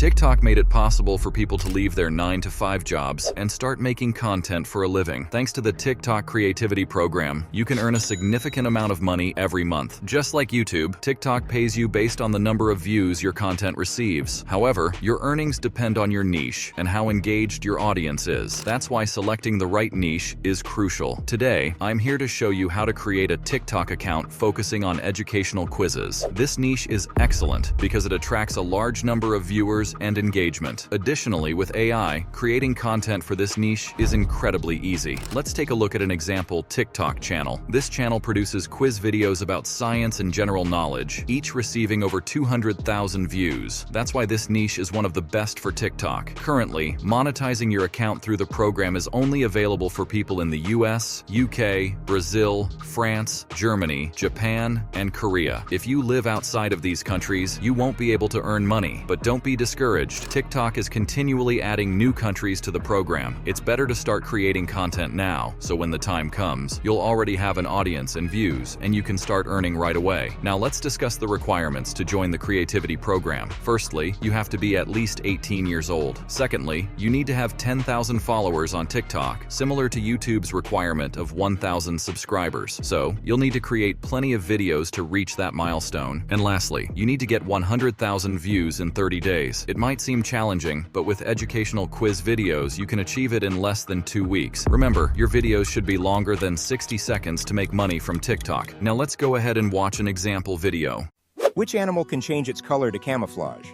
TikTok made it possible for people to leave their 9-to-5 jobs and start making content for a living. Thanks to the TikTok Creativity Program, you can earn a significant amount of money every month. Just like YouTube, TikTok pays you based on the number of views your content receives. However, your earnings depend on your niche and how engaged your audience is. That's why selecting the right niche is crucial. Today, I'm here to show you how to create a TikTok account focusing on educational quizzes. This niche is excellent because it attracts a large number of viewers and engagement. Additionally, with AI, creating content for this niche is incredibly easy. Let's take a look at an example TikTok channel. This channel produces quiz videos about science and general knowledge, each receiving over 200,000 views. That's why this niche is one of the best for TikTok. Currently, monetizing your account through the program is only available for people in the US, UK, Brazil, France, Germany, Japan, and Korea. If you live outside of these countries, you won't be able to earn money. But don't be discouraged. TikTok is continually adding new countries to the program. It's better to start creating content now, so when the time comes, you'll already have an audience and views, and you can start earning right away. Now let's discuss the requirements to join the Creativity Program. Firstly, you have to be at least 18 years old. Secondly, you need to have 10,000 followers on TikTok, similar to YouTube's requirement of 1,000 subscribers. So, you'll need to create plenty of videos to reach that milestone. And lastly, you need to get 100,000 views in 30 days. It might seem challenging, but with educational quiz videos, you can achieve it in less than 2 weeks. Remember, your videos should be longer than 60 seconds to make money from TikTok. Now let's go ahead and watch an example video. Which animal can change its color to camouflage?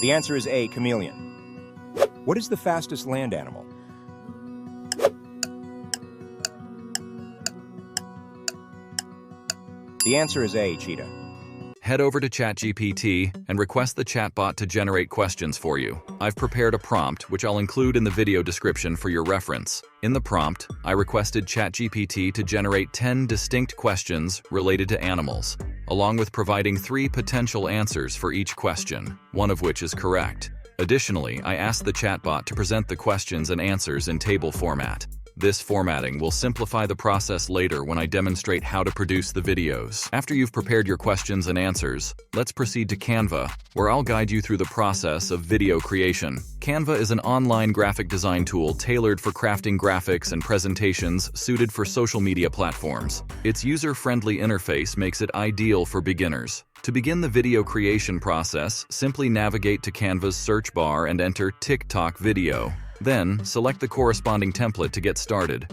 The answer is A, chameleon. What is the fastest land animal? The answer is A, cheetah. Head over to ChatGPT and request the chatbot to generate questions for you. I've prepared a prompt, which I'll include in the video description for your reference. In the prompt, I requested ChatGPT to generate 10 distinct questions related to animals, along with providing 3 potential answers for each question, one of which is correct. Additionally, I asked the chatbot to present the questions and answers in table format. This formatting will simplify the process later when I demonstrate how to produce the videos. After you've prepared your questions and answers, let's proceed to Canva, where I'll guide you through the process of video creation. Canva is an online graphic design tool tailored for crafting graphics and presentations suited for social media platforms. Its user-friendly interface makes it ideal for beginners. To begin the video creation process, simply navigate to Canva's search bar and enter TikTok video. Then, select the corresponding template to get started.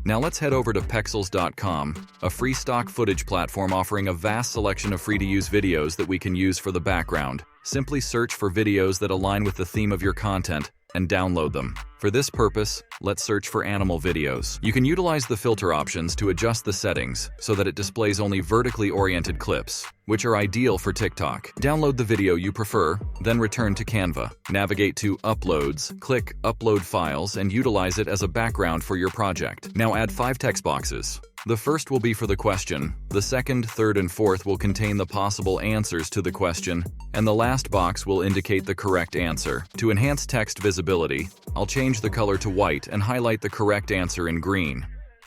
Now let's head over to Pexels.com, a free stock footage platform offering a vast selection of free-to-use videos that we can use for the background. Simply search for videos that align with the theme of your content and download them. For this purpose, let's search for animal videos. You can utilize the filter options to adjust the settings so that it displays only vertically oriented clips, which are ideal for TikTok. Download the video you prefer, then return to Canva. Navigate to Uploads, click Upload Files, and utilize it as a background for your project. Now add 5 text boxes. The first will be for the question, the second, third, and fourth will contain the possible answers to the question, and the last box will indicate the correct answer. To enhance text visibility, I'll change the color to white and highlight the correct answer in green.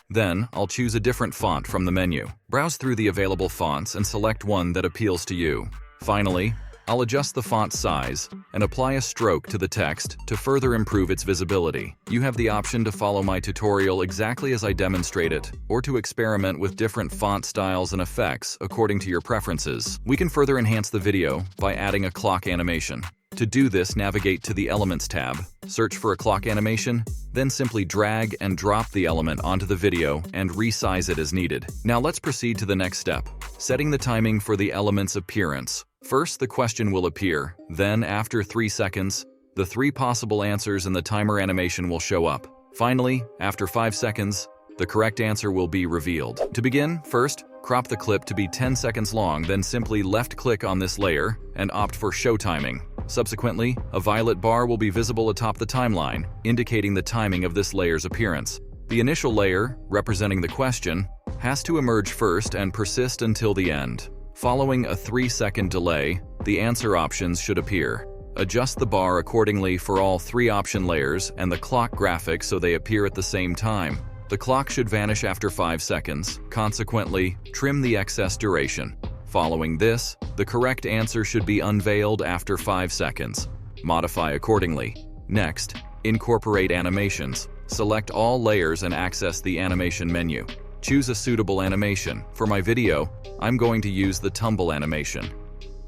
Then, I'll choose a different font from the menu. Browse through the available fonts and select one that appeals to you. Finally, I'll adjust the font size and apply a stroke to the text to further improve its visibility. You have the option to follow my tutorial exactly as I demonstrate it, or to experiment with different font styles and effects according to your preferences. We can further enhance the video by adding a clock animation. To do this, navigate to the Elements tab, search for a clock animation, then simply drag and drop the element onto the video and resize it as needed. Now let's proceed to the next step, setting the timing for the element's appearance. First, the question will appear. Then, after 3 seconds, the 3 possible answers in the timer animation will show up. Finally, after 5 seconds, the correct answer will be revealed. To begin, first, crop the clip to be 10 seconds long, then simply left-click on this layer and opt for Show Timing. Subsequently, a violet bar will be visible atop the timeline, indicating the timing of this layer's appearance. The initial layer, representing the question, has to emerge first and persist until the end. Following a 3-second delay, the answer options should appear. Adjust the bar accordingly for all 3 option layers and the clock graphic so they appear at the same time. The clock should vanish after 5 seconds. Consequently, trim the excess duration. Following this, the correct answer should be unveiled after 5 seconds. Modify accordingly. Next, incorporate animations. Select all layers and access the animation menu. Choose a suitable animation. For my video, I'm going to use the tumble animation.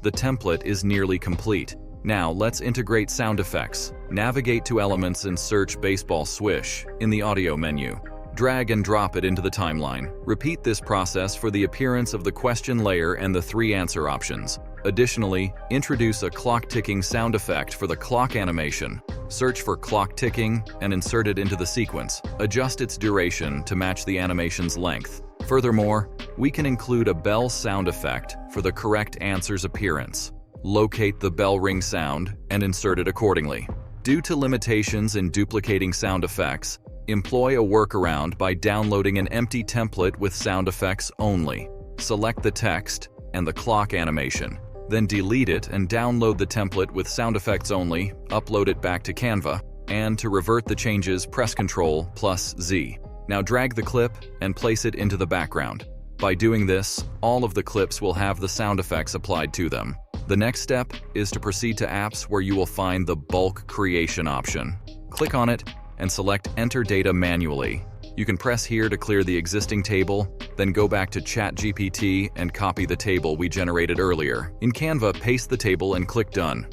The template is nearly complete. Now let's integrate sound effects. Navigate to Elements and search Baseball Swish in the audio menu. Drag and drop it into the timeline. Repeat this process for the appearance of the question layer and the 3 answer options. Additionally, introduce a clock ticking sound effect for the clock animation. Search for clock ticking and insert it into the sequence. Adjust its duration to match the animation's length. Furthermore, we can include a bell sound effect for the correct answer's appearance. Locate the bell ring sound and insert it accordingly. Due to limitations in duplicating sound effects, employ a workaround by downloading an empty template with sound effects only. Select the text and the clock animation. Then delete it and download the template with sound effects only, upload it back to Canva, and to revert the changes, press Ctrl+Z. Now drag the clip and place it into the background. By doing this, all of the clips will have the sound effects applied to them. The next step is to proceed to apps where you will find the bulk creation option. Click on it and select Enter Data manually. You can press here to clear the existing table, then go back to ChatGPT and copy the table we generated earlier. In Canva, paste the table and click Done.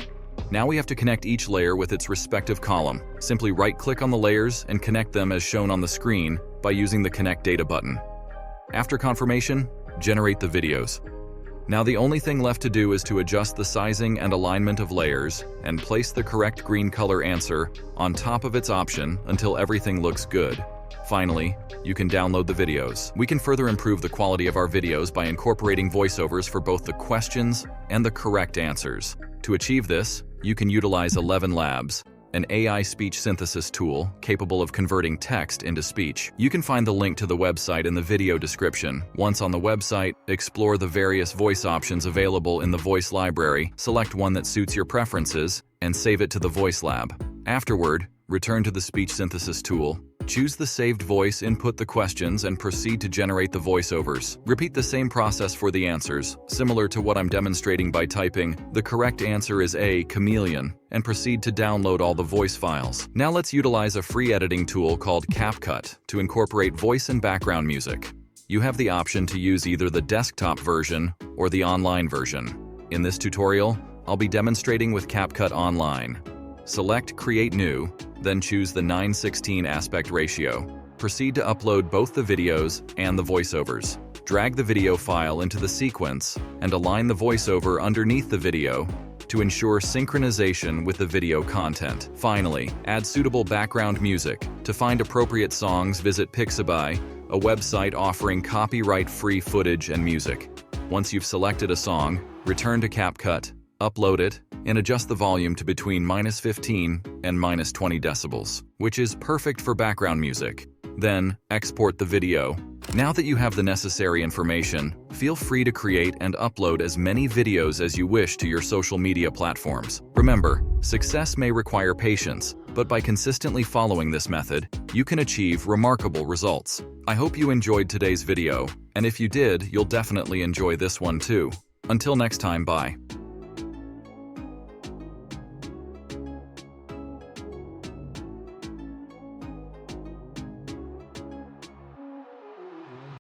Now we have to connect each layer with its respective column. Simply right-click on the layers and connect them as shown on the screen by using the Connect Data button. After confirmation, generate the videos. Now the only thing left to do is to adjust the sizing and alignment of layers and place the correct green color answer on top of its option until everything looks good. Finally, you can download the videos. We can further improve the quality of our videos by incorporating voiceovers for both the questions and the correct answers. To achieve this, you can utilize 11 Labs, an AI speech synthesis tool capable of converting text into speech. You can find the link to the website in the video description. Once on the website, explore the various voice options available in the voice library, select one that suits your preferences, and save it to the Voice Lab. Afterward, return to the speech synthesis tool. Choose the saved voice, input the questions, and proceed to generate the voiceovers. Repeat the same process for the answers, similar to what I'm demonstrating by typing, "The correct answer is A, chameleon," and proceed to download all the voice files. Now let's utilize a free editing tool called CapCut to incorporate voice and background music. You have the option to use either the desktop version or the online version. In this tutorial, I'll be demonstrating with CapCut Online. Select Create New, then choose the 9:16 aspect ratio. Proceed to upload both the videos and the voiceovers. Drag the video file into the sequence and align the voiceover underneath the video to ensure synchronization with the video content. Finally, add suitable background music. To find appropriate songs, visit Pixabay, a website offering copyright-free footage and music. Once you've selected a song, return to CapCut, upload it, and adjust the volume to between -15 and -20 decibels, which is perfect for background music. Then, export the video. Now that you have the necessary information, feel free to create and upload as many videos as you wish to your social media platforms. Remember, success may require patience, but by consistently following this method, you can achieve remarkable results. I hope you enjoyed today's video, and if you did, you'll definitely enjoy this one too. Until next time, bye.